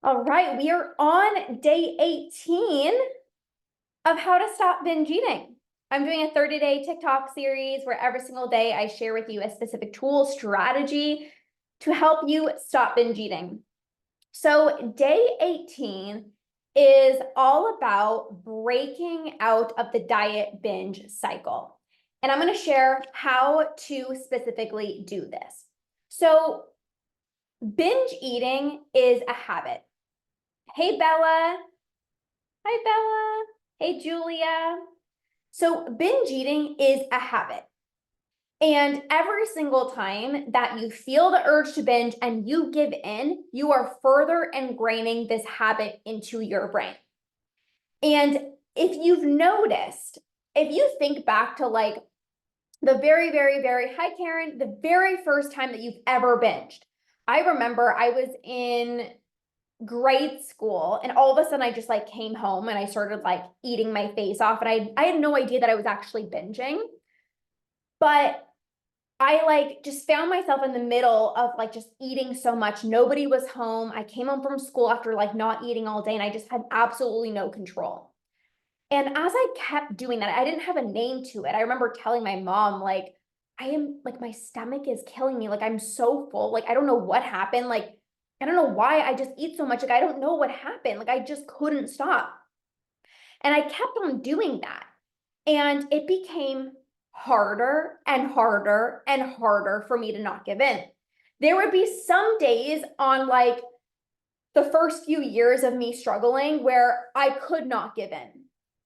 All right, we are on day 18 of how to stop binge eating. I'm doing a 30-day TikTok series where every single day I share with you a specific tool, strategy to help you stop binge eating. So day 18 is all about breaking out of the diet binge cycle. And I'm going to share how to specifically do this. So binge eating is a habit. Hey, Bella. Hi, Bella. Hey, Julia. So binge eating is a habit. And every single time that you feel the urge to binge and you give in, you are further ingraining this habit into your brain. And if you've noticed, if you think back to like the hi, Karen, the very first time that you've ever binged. I remember I was in grade school and all of a sudden I just like came home and I started like eating my face off, and I had no idea that I was actually binging, but I like just found myself in the middle of like just eating so much. Nobody was home. I came home from school after like not eating all day and I just had absolutely no control. And as I kept doing that, I didn't have a name to it. I remember telling my mom, like, I am like, my stomach is killing me. Like, I'm so full. Like, I don't know what happened. Like, I don't know why I just eat so much. Like, I don't know what happened. Like, I just couldn't stop. And I kept on doing that. And it became harder and harder and harder for me to not give in. There would be some days on like the first few years of me struggling where I could not give in.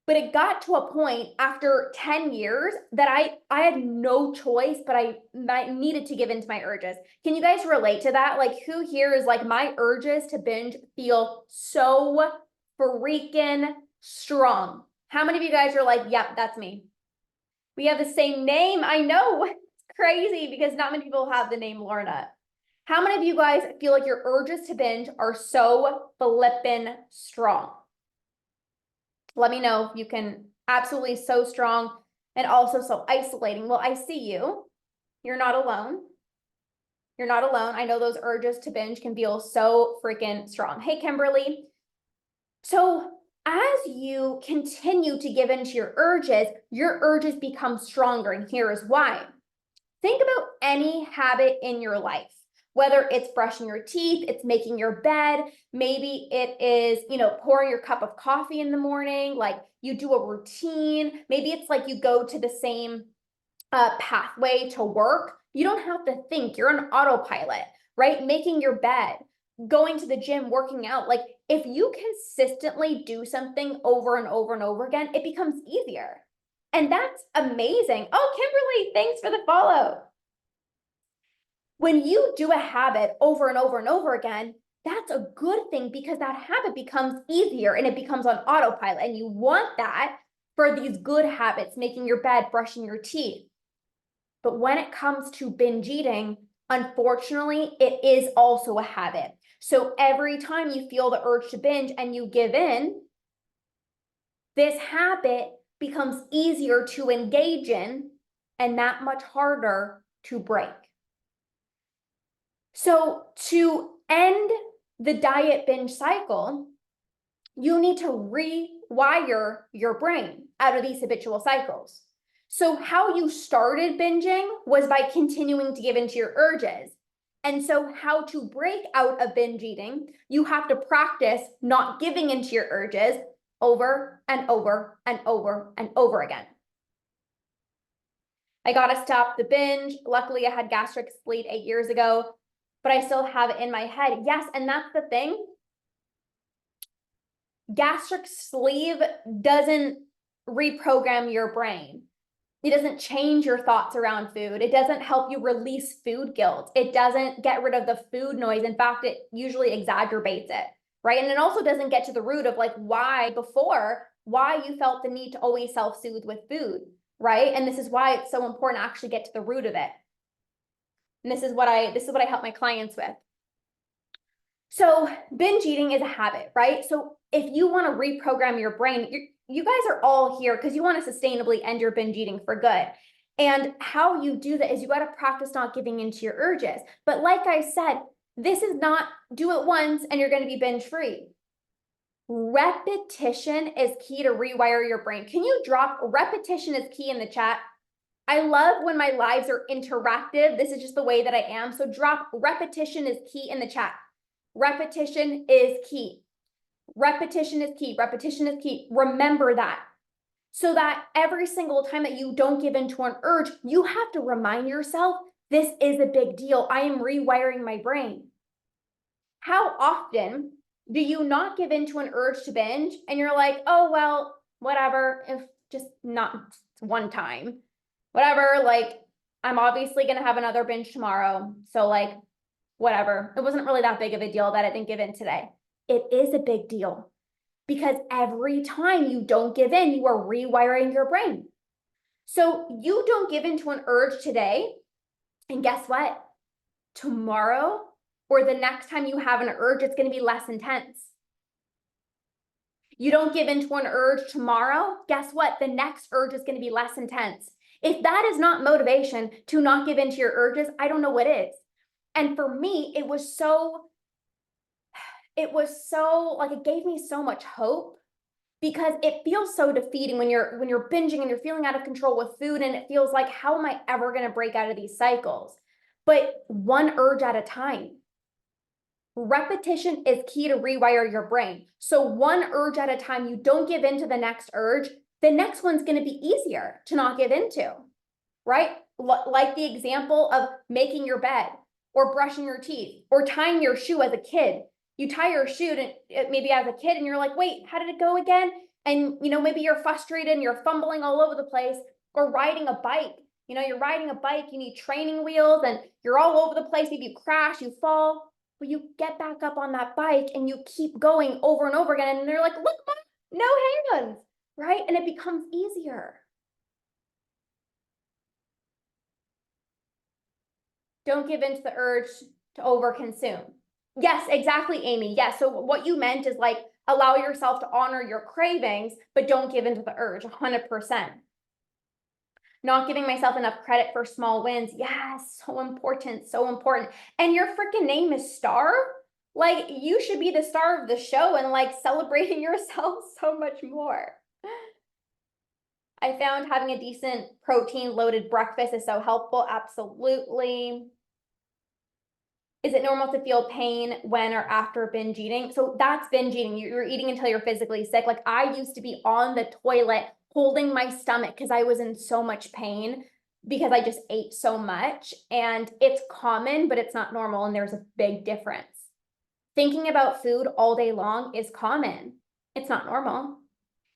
But it got to a point after 10 years that I had no choice, but I needed to give in to my urges. Can you guys relate to that? Like, who here is like, my urges to binge feel so freaking strong? How many of you guys are like, yep, that's me? We have the same name. I know. It's crazy because not many people have the name Lorna. How many of you guys feel like your urges to binge are so flippin' strong? Let me know if you can. Absolutely so strong and also so isolating. Well, I see you. You're not alone. You're not alone. I know those urges to binge can feel so freaking strong. Hey, Kimberly. So as you continue to give into your urges become stronger. And here is why. Think about any habit in your life, whether it's brushing your teeth, it's making your bed, maybe it is, pouring your cup of coffee in the morning, like you do a routine. Maybe it's like you go to the same pathway to work. You don't have to think, you're on autopilot, right? Making your bed, going to the gym, working out. Like if you consistently do something over and over and over again, it becomes easier. And that's amazing. Oh, Kimberly, thanks for the follow. When you do a habit over and over and over again, that's a good thing because that habit becomes easier and it becomes on autopilot. And you want that for these good habits, making your bed, brushing your teeth. But when it comes to binge eating, unfortunately, it is also a habit. So every time you feel the urge to binge and you give in, this habit becomes easier to engage in and that much harder to break. So to end the diet binge cycle, you need to rewire your brain out of these habitual cycles. So how you started binging was by continuing to give into your urges. And so how to break out of binge eating, you have to practice not giving into your urges over and over and over and over again. I got to stop the binge. Luckily, I had gastric sleeve 8 years ago, but I still have it in my head. Yes, and that's the thing. Gastric sleeve doesn't reprogram your brain. It doesn't change your thoughts around food. It doesn't help you release food guilt. It doesn't get rid of the food noise. In fact, it usually exacerbates it, right? And it also doesn't get to the root of like why you felt the need to always self-soothe with food, right? And this is why it's so important to actually get to the root of it. And this is what I help my clients with. So binge eating is a habit, right? So if you want to reprogram your brain, you guys are all here because you want to sustainably end your binge eating for good. And how you do that is you got to practice not giving into your urges. But like I said, This is not do it once and you're going to be binge free. Repetition is key to rewire your brain. Can you drop repetition is key in the chat? I love when my lives are interactive. This is just the way that I am. So drop repetition is key in the chat. Repetition is key. Repetition is key. Repetition is key. Remember that. So that every single time that you don't give into an urge, you have to remind yourself, this is a big deal. I am rewiring my brain. How often do you not give into an urge to binge and you're like, oh, well, whatever, if just not one time, whatever, like, I'm obviously going to have another binge tomorrow. So like, whatever, it wasn't really that big of a deal that I didn't give in today. It is a big deal because every time you don't give in, you are rewiring your brain. So you don't give into an urge today. And guess what? Tomorrow or the next time you have an urge, it's going to be less intense. You don't give into an urge tomorrow, guess what? The next urge is going to be less intense. If that is not motivation to not give into your urges, I don't know what is. And for me, it was so like, it gave me so much hope because it feels so defeating when you're binging and you're feeling out of control with food, and it feels like, how am I ever going to break out of these cycles? But one urge at a time. Repetition is key to rewire your brain. So one urge at a time, you don't give into the next urge, the next one's going to be easier to not give into, right? Like the example of making your bed or brushing your teeth or tying your shoe as a kid. You tie your shoe and maybe as a kid and you're like, wait, how did it go again? And maybe you're frustrated and you're fumbling all over the place. Or riding a bike. You're riding a bike, you need training wheels and you're all over the place. Maybe you crash, you fall. But you get back up on that bike and you keep going over and over again. And they're like, look, Mom, no hands, right? And it becomes easier. Don't give in to the urge to overconsume. Yes, exactly, Amy. Yes. So what you meant is like, allow yourself to honor your cravings, but don't give in to the urge 100%. Not giving myself enough credit for small wins. Yes, so important, so important. And your freaking name is Star? Like, you should be the star of the show and like celebrating yourself so much more. I found having a decent protein-loaded breakfast is so helpful. Absolutely. Is it normal to feel pain when or after binge eating? So that's binge eating. You're eating until you're physically sick. Like, I used to be on the toilet holding my stomach because I was in so much pain because I just ate so much. And it's common, but it's not normal. And there's a big difference. Thinking about food all day long is common. It's not normal.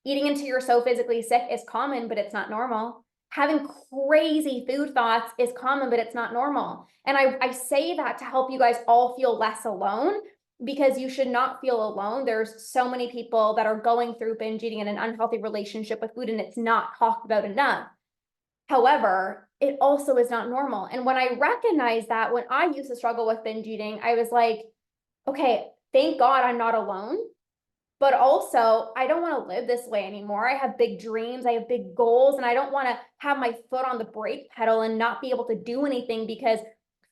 Eating until you're so physically sick is common, but it's not normal. Having crazy food thoughts is common, but it's not normal. And I say that to help you guys all feel less alone, because you should not feel alone. There's so many people that are going through binge eating and an unhealthy relationship with food, and it's not talked about enough. However, it also is not normal. And when I recognized that, when I used to struggle with binge eating, I was like, okay, thank God I'm not alone. But also, I don't want to live this way anymore. I have big dreams, I have big goals, and I don't want to have my foot on the brake pedal and not be able to do anything because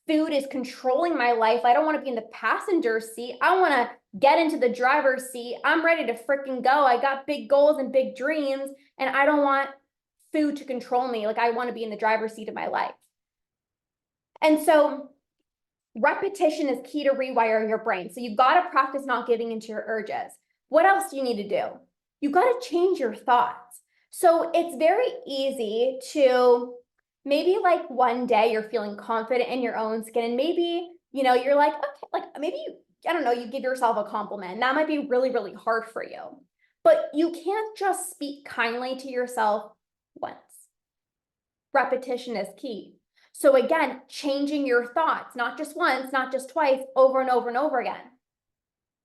food is controlling my life. I don't want to be in the passenger seat. I want to get into the driver's seat. I'm ready to freaking go. I got big goals and big dreams, and I don't want food to control me. Like, I want to be in the driver's seat of my life. And so repetition is key to rewiring your brain. So you've got to practice not giving into your urges. What else do you need to do? You've got to change your thoughts. So it's very easy to maybe like one day you're feeling confident in your own skin and maybe, you're like, okay, like maybe I don't know, you give yourself a compliment. That might be really, really hard for you. But you can't just speak kindly to yourself once. Repetition is key. So again, changing your thoughts, not just once, not just twice, over and over and over again.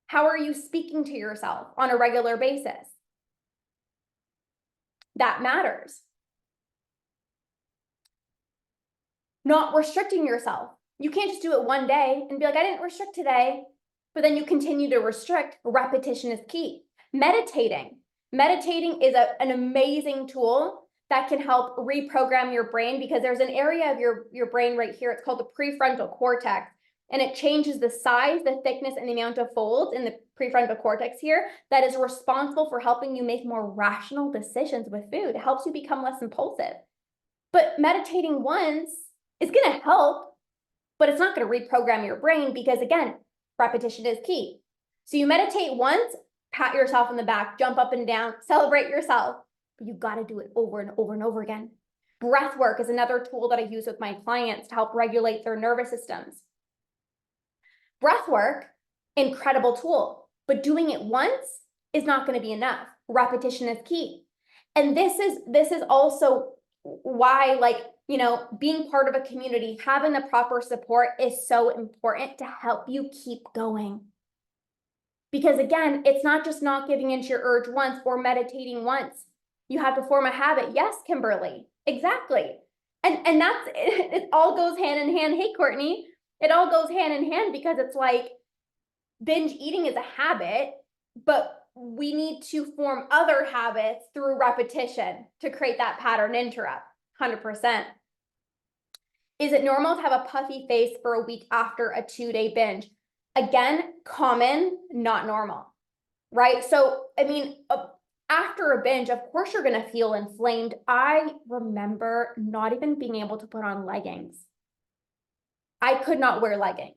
How are you speaking to yourself on a regular basis? That matters. Not restricting yourself. You can't just do it one day and be like, I didn't restrict today, but then you continue to restrict. Repetition is key. Meditating. Meditating is an amazing tool that can help reprogram your brain because there's an area of your brain right here. It's called the prefrontal cortex. and it changes the size, the thickness, and the amount of folds in the prefrontal cortex here that is responsible for helping you make more rational decisions with food. It helps you become less impulsive. But meditating once is going to help, but it's not going to reprogram your brain because, again, repetition is key. So you meditate once, pat yourself on the back, jump up and down, celebrate yourself, but you got to do it over and over and over again. Breath work is another tool that I use with my clients to help regulate their nervous systems. Breath work, incredible tool, but doing it once is not going to be enough. Repetition is key. And this is also why, like, you know, being part of a community, having the proper support is so important to help you keep going. Because again, it's not just not giving into your urge once or meditating once. You have to form a habit. Yes, Kimberly, exactly. And that's, it all goes hand in hand. Hey, Courtney, it all goes hand in hand because it's like binge eating is a habit, but we need to form other habits through repetition to create that pattern interrupt. 100%. Is it normal to have a puffy face for a week after a 2-day binge? Again, common, not normal, right? So, I mean, after a binge, of course you're going to feel inflamed. I remember not even being able to put on leggings. I could not wear leggings.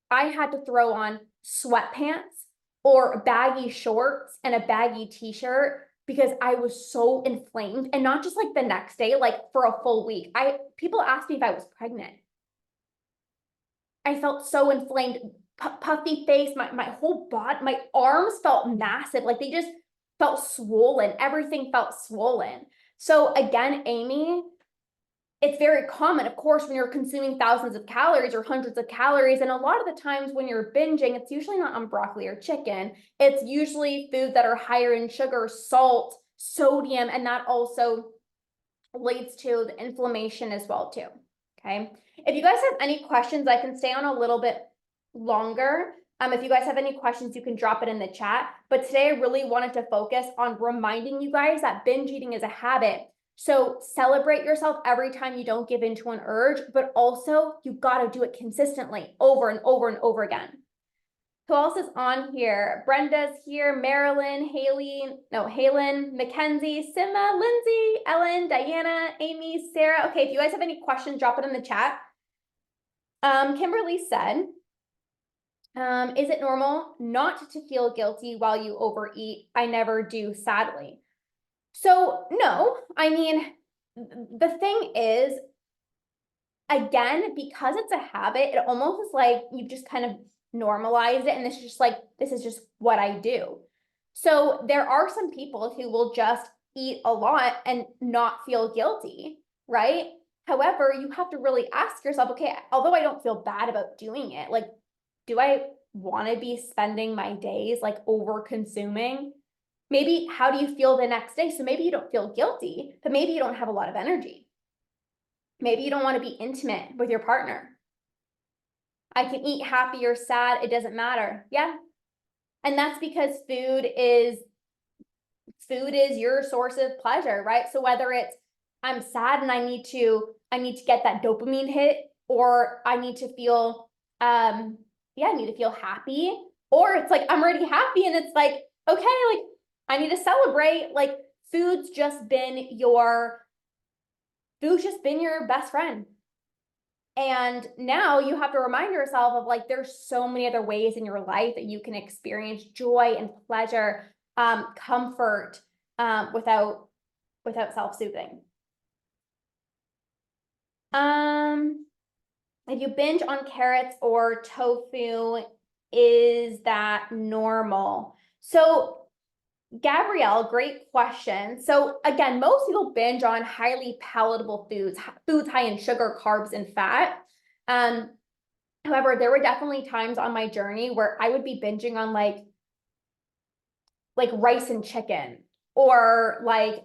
I had to throw on sweatpants or baggy shorts and a baggy t-shirt because I was so inflamed, and not just like the next day, like for a full week. People asked me if I was pregnant. I felt so inflamed, puffy face, my whole body, my arms felt massive. Like they just felt swollen. Everything felt swollen. So again, Amy, it's very common, of course, when you're consuming thousands of calories or hundreds of calories. And a lot of the times when you're binging, it's usually not on broccoli or chicken. It's usually foods that are higher in sugar, salt, sodium, and that also leads to the inflammation as well too. Okay. If you guys have any questions, I can stay on a little bit longer. If you guys have any questions, you can drop it in the chat. But today I really wanted to focus on reminding you guys that binge eating is a habit. So celebrate yourself every time you don't give into an urge, but also you got to do it consistently over and over and over again. Who else is on here? Brenda's here, Marilyn, Halen, Mackenzie, Sima, Lindsay, Ellen, Diana, Amy, Sarah. Okay, if you guys have any questions, drop it in the chat. Kimberly said, is it normal not to feel guilty while you overeat? I never do, sadly. So no, I mean, the thing is, again, because it's a habit, it almost is like you just kind of normalize it, and this is just what I do. So there are some people who will just eat a lot and not feel guilty, right? However, you have to really ask yourself, okay, although I don't feel bad about doing it, like, do I want to be spending my days like over consuming? Maybe how do you feel the next day? So maybe you don't feel guilty, but maybe you don't have a lot of energy. Maybe you don't want to be intimate with your partner. I can eat happy or sad, it doesn't matter. Yeah. And that's because food is your source of pleasure, right? So whether it's I'm sad and I need to get that dopamine hit, or I need to feel I need to feel happy, or it's like I'm already happy and it's like, okay, like I need to celebrate. Like food's just been your best friend. And now you have to remind yourself of like, there's so many other ways in your life that you can experience joy and pleasure, comfort, without self-soothing. If you binge on carrots or tofu, is that normal? So Gabrielle, great question. So again, most people binge on highly palatable foods high in sugar, carbs, and fat. However, there were definitely times on my journey where I would be binging on like rice and chicken, or like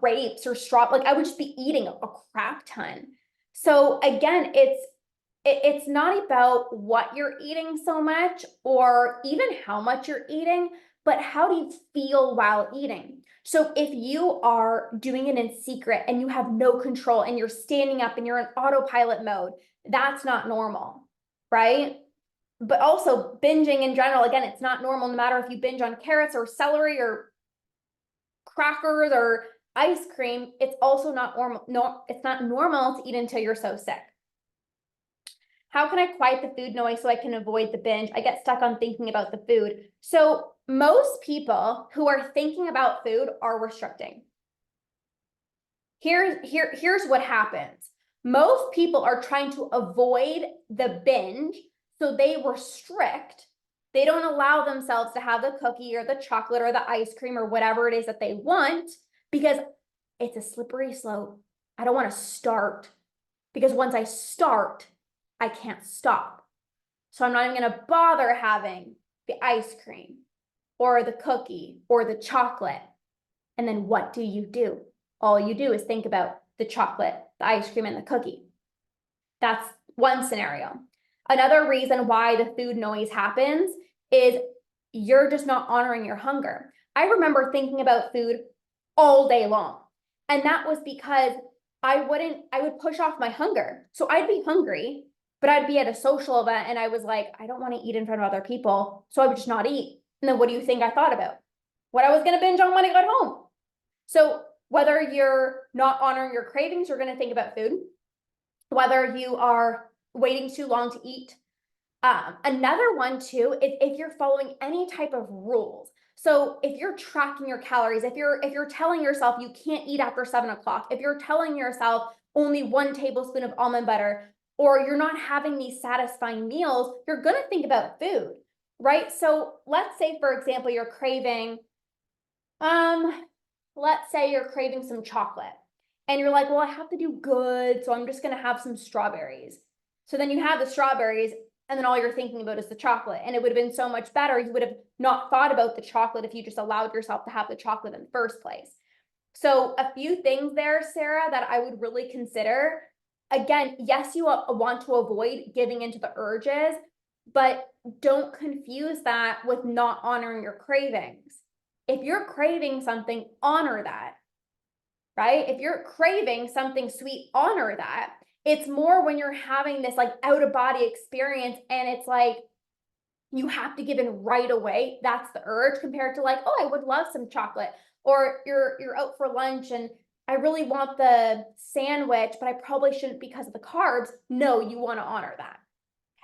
grapes or straw. Like I would just be eating a crap ton. So again, it's not about what you're eating so much, or even how much you're eating, but how do you feel while eating? So if you are doing it in secret and you have no control and you're standing up and you're in autopilot mode, that's not normal, right? But also binging in general, again, it's not normal no matter if you binge on carrots or celery or crackers or ice cream, it's also not normal. No, it's not normal to eat until you're so sick. How can I quiet the food noise so I can avoid the binge? I get stuck on thinking about the food. So most people who are thinking about food are restricting. Here's what happens. Most people are trying to avoid the binge, so they restrict. They don't allow themselves to have the cookie or the chocolate or the ice cream or whatever it is that they want because it's a slippery slope. I don't want to start because once I start, I can't stop. So I'm not even going to bother having the ice cream or the cookie or the chocolate. And then what do? All you do is think about the chocolate, the ice cream, and the cookie. That's one scenario. Another reason why the food noise happens is you're just not honoring your hunger. I remember thinking about food all day long. And that was because I would push off my hunger. So I'd be hungry, but I'd be at a social event and I was like, I don't want to eat in front of other people. So I would just not eat. And then what do you think I thought about? What I was going to binge on when I got home. So whether you're not honoring your cravings, you're going to think about food. Whether you are waiting too long to eat. Another one too is if you're following any type of rules. So if you're tracking your calories, if you're telling yourself you can't eat after 7 o'clock, if you're telling yourself only 1 tablespoon of almond butter, or you're not having these satisfying meals, you're going to think about food, right? So let's say, for example, you're craving, let's say you're craving some chocolate and you're like, well, I have to do good, so I'm just going to have some strawberries. So then you have the strawberries and then all you're thinking about is the chocolate. And it would have been so much better. You would have not thought about the chocolate if you just allowed yourself to have the chocolate in the first place. So a few things there, Sarah, that I would really consider. Again, yes, you want to avoid giving into the urges, but don't confuse that with not honoring your cravings. If you're craving something, honor that, right? If you're craving something sweet, honor that. It's more when you're having this like out of body experience and it's like you have to give in right away. That's the urge compared to like, oh, I would love some chocolate. Or you're out for lunch and I really want the sandwich, but I probably shouldn't because of the carbs. No, you want to honor that.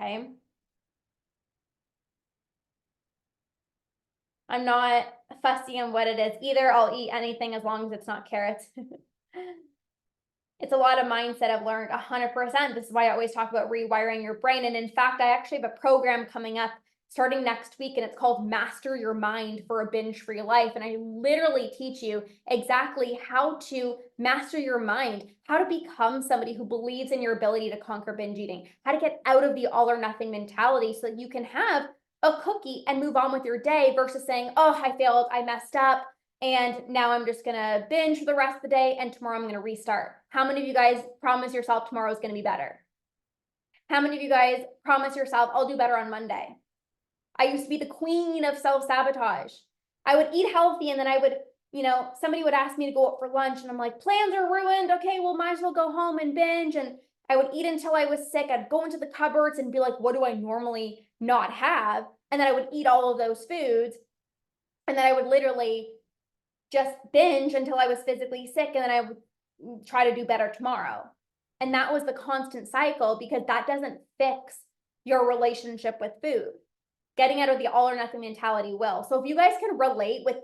Okay. I'm not fussy on what it is either. I'll eat anything as long as it's not carrots. It's a lot of mindset I've learned 100%. This is why I always talk about rewiring your brain. And in fact, I actually have a program coming up starting next week, and it's called Master Your Mind for a Binge-Free Life. And I literally teach you exactly how to master your mind, how to become somebody who believes in your ability to conquer binge eating, how to get out of the all or nothing mentality so that you can have a cookie and move on with your day versus saying, oh, I failed, I messed up, and now I'm just gonna binge for the rest of the day and tomorrow I'm gonna restart. How many of you guys promise yourself tomorrow is gonna be better? How many of you guys promise yourself I'll do better on Monday? I used to be the queen of self-sabotage. I would eat healthy and then I would, somebody would ask me to go out for lunch and I'm like, plans are ruined. Okay, well, might as well go home and binge. And I would eat until I was sick. I'd go into the cupboards and be like, what do I normally not have? And then I would eat all of those foods. And then I would literally just binge until I was physically sick. And then I would try to do better tomorrow. And that was the constant cycle because that doesn't fix your relationship with food. Getting out of the all or nothing mentality will. So if you guys can relate with,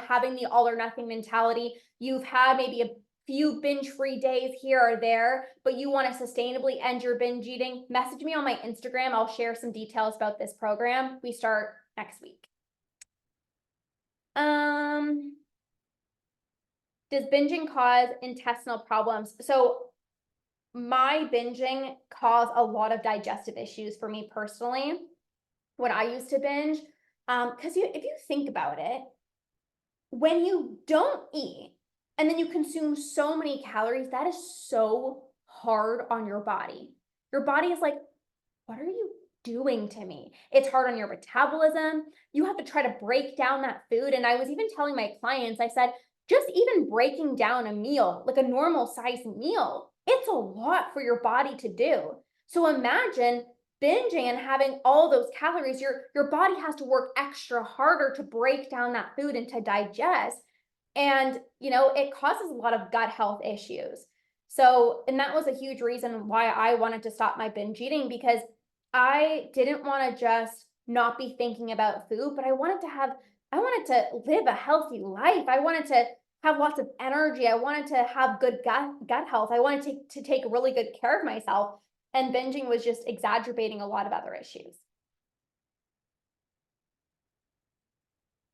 having the all or nothing mentality, you've had maybe a few binge-free days here or there, but you want to sustainably end your binge eating, message me on my Instagram. I'll share some details about this program. We start next week. Does binging cause intestinal problems? So my binging caused a lot of digestive issues for me personally when I used to binge. Because if you think about it, when you don't eat and then you consume so many calories, that is so hard on your body. Your body is like, what are you doing to me? It's hard on your metabolism. You have to try to break down that food. And I was even telling my clients, I said, just even breaking down a meal, like a normal size meal, it's a lot for your body to do. So imagine binging and having all those calories. Your body has to work extra harder to break down that food and to digest. And, it causes a lot of gut health issues. So, and that was a huge reason why I wanted to stop my binge eating, because I didn't want to just not be thinking about food, but I wanted to live a healthy life. I wanted to have lots of energy. I wanted to have good gut health. I wanted to take really good care of myself. And binging was just exacerbating a lot of other issues.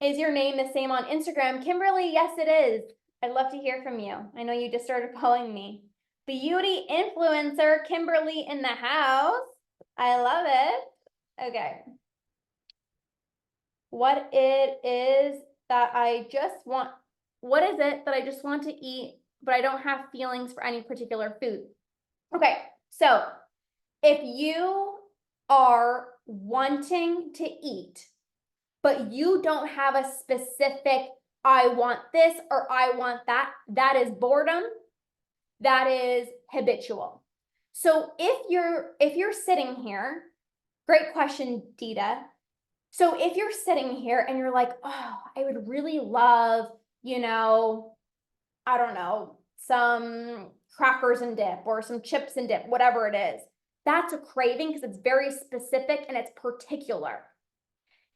Is your name the same on Instagram? Kimberly, yes, it is. I'd love to hear from you. I know you just started following me. Beauty influencer, Kimberly in the house. I love it. Okay. What is it that I just want to eat, but I don't have feelings for any particular food? Okay, so if you are wanting to eat, but you don't have a specific, I want this or I want that, that is boredom, that is habitual. So if you're sitting here, great question, Dita. So if you're sitting here and you're like, oh, I would really love, I don't know, some crackers and dip or some chips and dip, whatever it is, that's a craving because it's very specific and it's particular.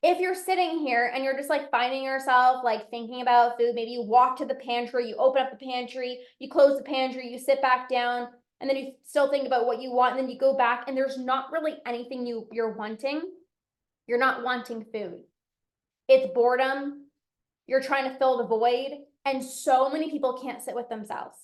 If you're sitting here and you're just like finding yourself like thinking about food, maybe you walk to the pantry, you open up the pantry, you close the pantry, you sit back down, and then you still think about what you want, and then you go back and there's not really anything you're wanting. You're not wanting food. It's boredom. You're trying to fill the void. And so many people can't sit with themselves.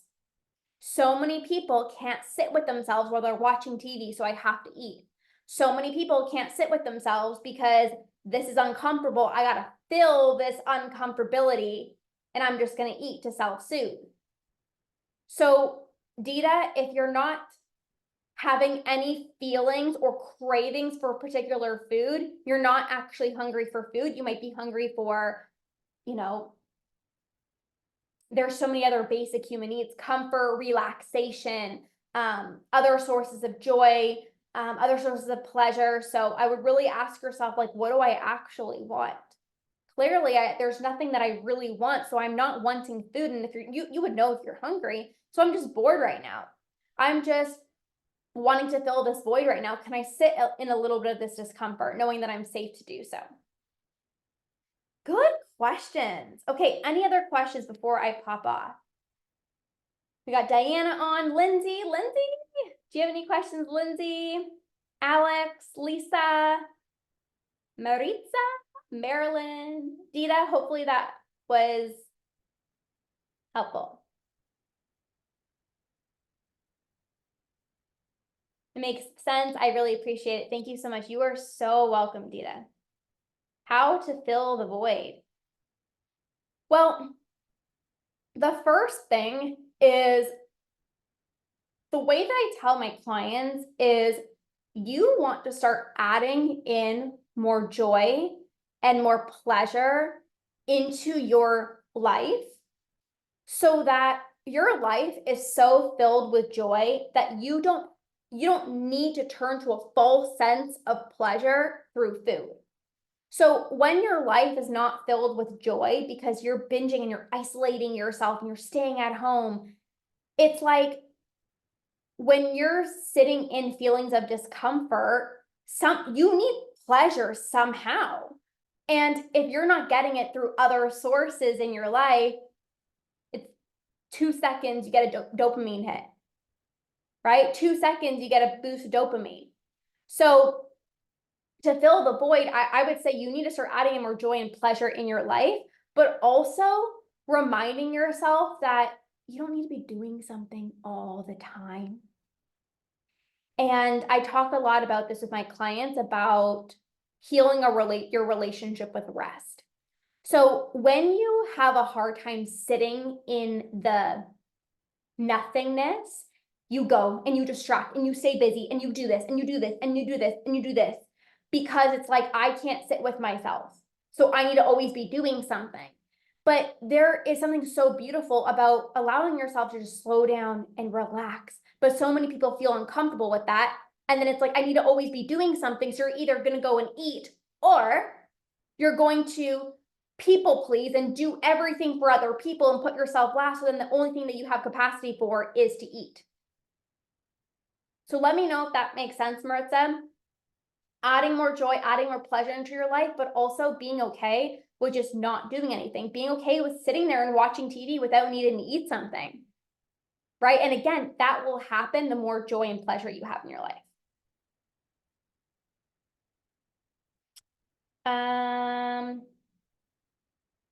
So many people can't sit with themselves while they're watching TV, so I have to eat. So many people can't sit with themselves because this is uncomfortable. I gotta fill this uncomfortability and I'm just gonna eat to self-soothe. So Dita, if you're not having any feelings or cravings for a particular food, you're not actually hungry for food. You might be hungry for, there's so many other basic human needs: comfort, relaxation, other sources of joy, other sources of pleasure. So I would really ask yourself, like, what do I actually want? Clearly, there's nothing that I really want, so I'm not wanting food. And if you would know if you're hungry. So I'm just bored right now. I'm just wanting to fill this void right now. Can I sit in a little bit of this discomfort, knowing that I'm safe to do so? Good questions. Okay, any other questions before I pop off? We got Diana on. Lindsay, do you have any questions, Lindsay? Alex, Lisa, Maritza, Marilyn, Dita, hopefully that was helpful. It makes sense. I really appreciate it. Thank you so much. You are so welcome, Dita. How to fill the void? Well, the first thing is, the way that I tell my clients is, you want to start adding in more joy and more pleasure into your life so that your life is so filled with joy that you don't need to turn to a false sense of pleasure through food. So when your life is not filled with joy because you're binging and you're isolating yourself and you're staying at home, it's like when you're sitting in feelings of discomfort, you need pleasure somehow. And if you're not getting it through other sources in your life, it's 2 seconds, you get a dopamine hit, right? 2 seconds, you get a boost of dopamine. So to fill the void, I would say you need to start adding in more joy and pleasure in your life, but also reminding yourself that you don't need to be doing something all the time. And I talk a lot about this with my clients, about healing your relationship with rest. So when you have a hard time sitting in the nothingness, you go and you distract and you stay busy and you do this and you do this and you do this and you do this. because it's like, I can't sit with myself. So I need to always be doing something. But there is something so beautiful about allowing yourself to just slow down and relax. But so many people feel uncomfortable with that. And then it's like, I need to always be doing something. So you're either going to go and eat, or you're going to people please and do everything for other people and put yourself last. So then the only thing that you have capacity for is to eat. So let me know if that makes sense, Maritza. Adding more joy, adding more pleasure into your life, but also being okay with just not doing anything. Being okay with sitting there and watching TV without needing to eat something, right? And again, that will happen the more joy and pleasure you have in your life.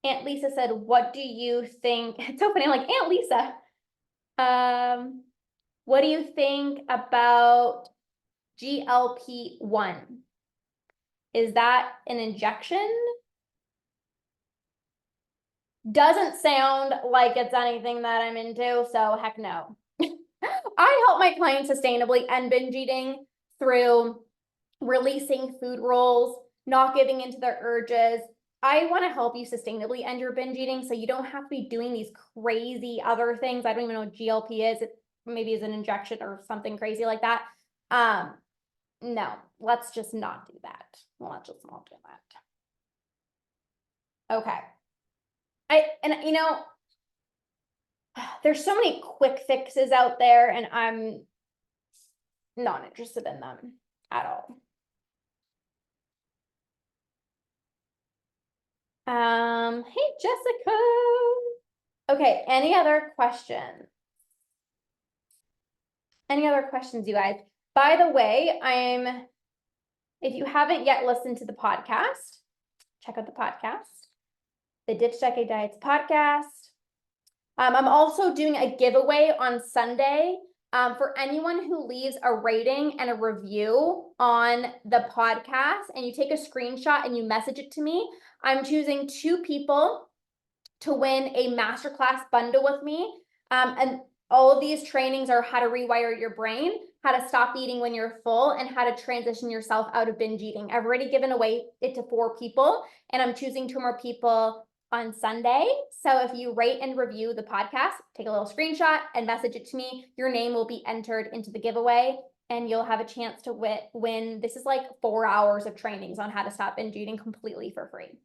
Aunt Lisa said, what do you think? It's so funny, I'm like, Aunt Lisa, what do you think about GLP-1? Is that an injection? Doesn't sound like it's anything that I'm into, so heck no. I help my clients sustainably end binge eating through releasing food rules, not giving into their urges. I want to help you sustainably end your binge eating so you don't have to be doing these crazy other things. I don't even know what GLP is. It maybe is an injection or something crazy like that. No, let's just not do that. Let's just not do that. Okay. And you know, there's so many quick fixes out there, and I'm not interested in them at all. Hey, Jessica. Okay, any other questions? Any other questions, you guys? By the way, if you haven't yet listened to the podcast, check out the podcast, the Ditch Decade Diets podcast. I'm also doing a giveaway on Sunday for anyone who leaves a rating and a review on the podcast, and you take a screenshot and you message it to me. I'm choosing 2 people to win a masterclass bundle with me. And all of these trainings are how to rewire your brain, how to stop eating when you're full, and how to transition yourself out of binge eating. I've already given away it to 4 people, and I'm choosing 2 more people on Sunday. So if you rate and review the podcast, take a little screenshot and message it to me, your name will be entered into the giveaway, and you'll have a chance to win. This is like 4 hours of trainings on how to stop binge eating completely for free.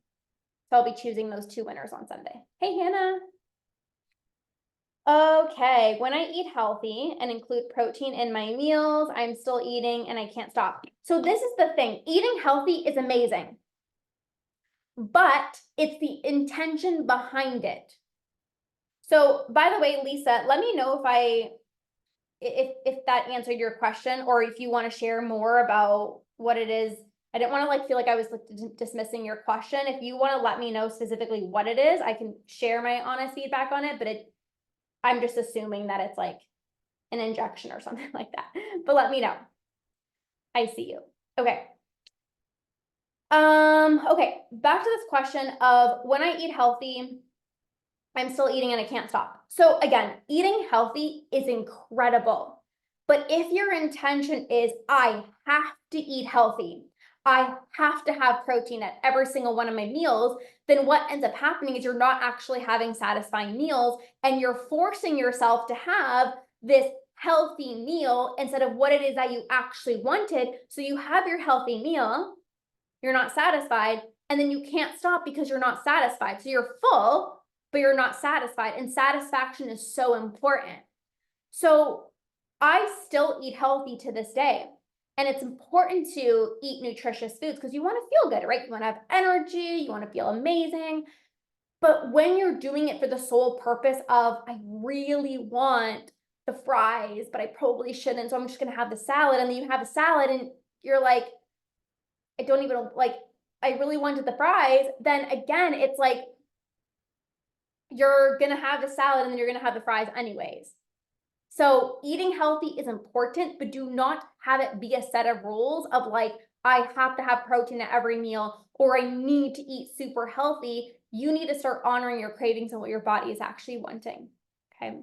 So I'll be choosing those 2 winners on Sunday. Hey, Hannah. Okay, when I eat healthy and include protein in my meals, I'm still eating and I can't stop. So this is the thing, eating healthy is amazing, but it's the intention behind it. So by the way, Lisa, let me know if that answered your question, or if you want to share more about what it is. I didn't want to feel like I was dismissing your question. If you want to let me know specifically what it is, I can share my honest feedback on it, but I'm just assuming that it's like an injection or something like that. But let me know. I see you. Okay. Okay, back to this question of when I eat healthy, I'm still eating and I can't stop. So again, eating healthy is incredible. But if your intention is, I have to eat healthy, I have to have protein at every single one of my meals, then what ends up happening is you're not actually having satisfying meals, and you're forcing yourself to have this healthy meal instead of what it is that you actually wanted. So you have your healthy meal, you're not satisfied, and then you can't stop because you're not satisfied. So you're full, but you're not satisfied, and satisfaction is so important. So I still eat healthy to this day. And it's important to eat nutritious foods because you want to feel good, right? You want to have energy, you want to feel amazing. But when you're doing it for the sole purpose of, I really want the fries, but I probably shouldn't, so I'm just going to have the salad. And then you have a salad and you're like, I don't even I really wanted the fries. Then again, it's like, you're going to have the salad and then you're going to have the fries anyways. So eating healthy is important, but do not have it be a set of rules of I have to have protein at every meal, or I need to eat super healthy. You need to start honoring your cravings and what your body is actually wanting. Okay.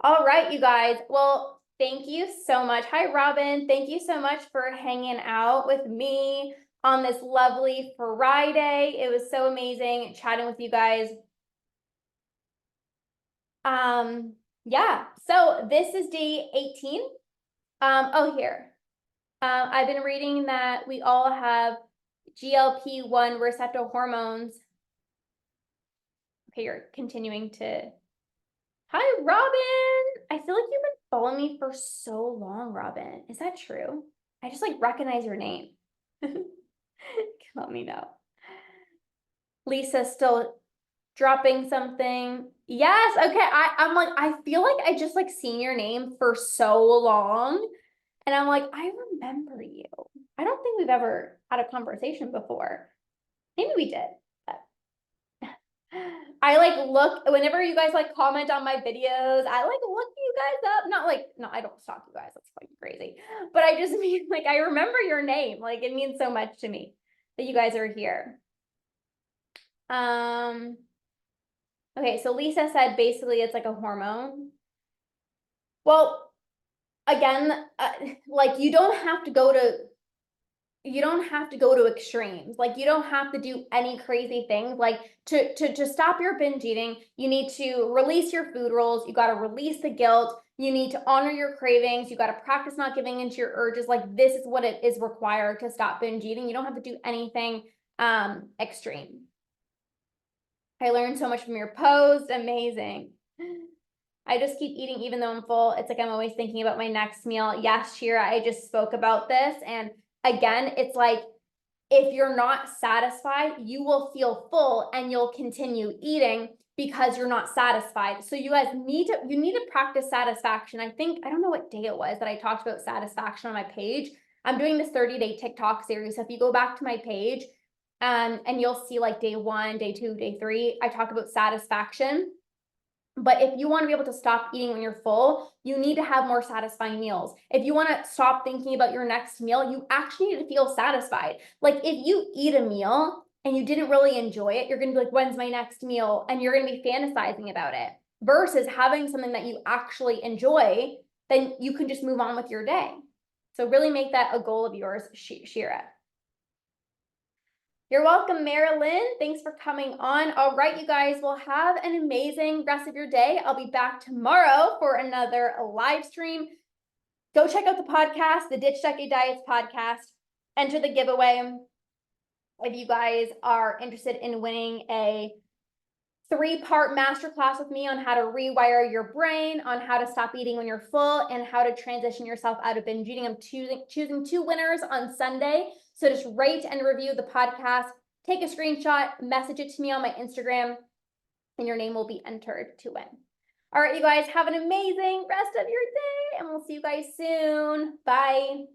All right, you guys. Well, Thank you so much. Hi, Robin. Thank you so much for hanging out with me on this lovely Friday. It was so amazing chatting with you guys. Yeah, so this is day 18. Oh, here. I've been reading that we all have GLP-1 receptor hormones. Okay, you're continuing to. Hi, Robin. I feel like you've been following me for so long, Robin. Is that true? I just like recognize your name. Let me know. Lisa's still dropping something. Yes, okay. I'm like, I feel like I just like seen your name for so long. And I'm like, I remember you. I don't think we've ever had a conversation before. Maybe we did. I like look whenever you guys like comment on my videos, I like look you guys up. Not like, no, I don't stalk you guys. That's fucking crazy. But I just mean like I remember your name. Like it means so much to me that you guys are here. Okay, so Lisa said basically it's like a hormone. Well, again, like you don't have to go to extremes. Like you don't have to do any crazy things. Like to stop your binge eating, you need to release your food rules. You got to release the guilt. You need to honor your cravings. You got to practice not giving into your urges. Like this is what it is required to stop binge eating. You don't have to do anything extreme. I learned so much from your post. Amazing. I just keep eating even though I'm full. It's like I'm always thinking about my next meal. Yes, Shira, I just spoke about this. And again, it's like if you're not satisfied, you will feel full and you'll continue eating because you're not satisfied. So you guys need to practice satisfaction. I don't know what day it was that I talked about satisfaction on my page. I'm doing this 30-day TikTok series. So if you go back to my page, and you'll see like day 1, day 2, day 3, I talk about satisfaction. But if you want to be able to stop eating when you're full, you need to have more satisfying meals. If you want to stop thinking about your next meal, you actually need to feel satisfied. Like if you eat a meal and you didn't really enjoy it, you're going to be like, when's my next meal? And you're going to be fantasizing about it versus having something that you actually enjoy, then you can just move on with your day. So really make that a goal of yours, Shira. You're welcome, Marilyn. Thanks for coming on. All right, you guys will have an amazing rest of your day. I'll be back tomorrow for another live stream. Go check out the podcast, the Ditch Decade Diets podcast. Enter the giveaway. If you guys are interested in winning a 3-part masterclass with me on how to rewire your brain, on how to stop eating when you're full, and how to transition yourself out of binge eating. I'm choosing 2 winners on Sunday. So just rate and review the podcast, take a screenshot, message it to me on my Instagram, and your name will be entered to win. All right, you guys, have an amazing rest of your day, and we'll see you guys soon. Bye.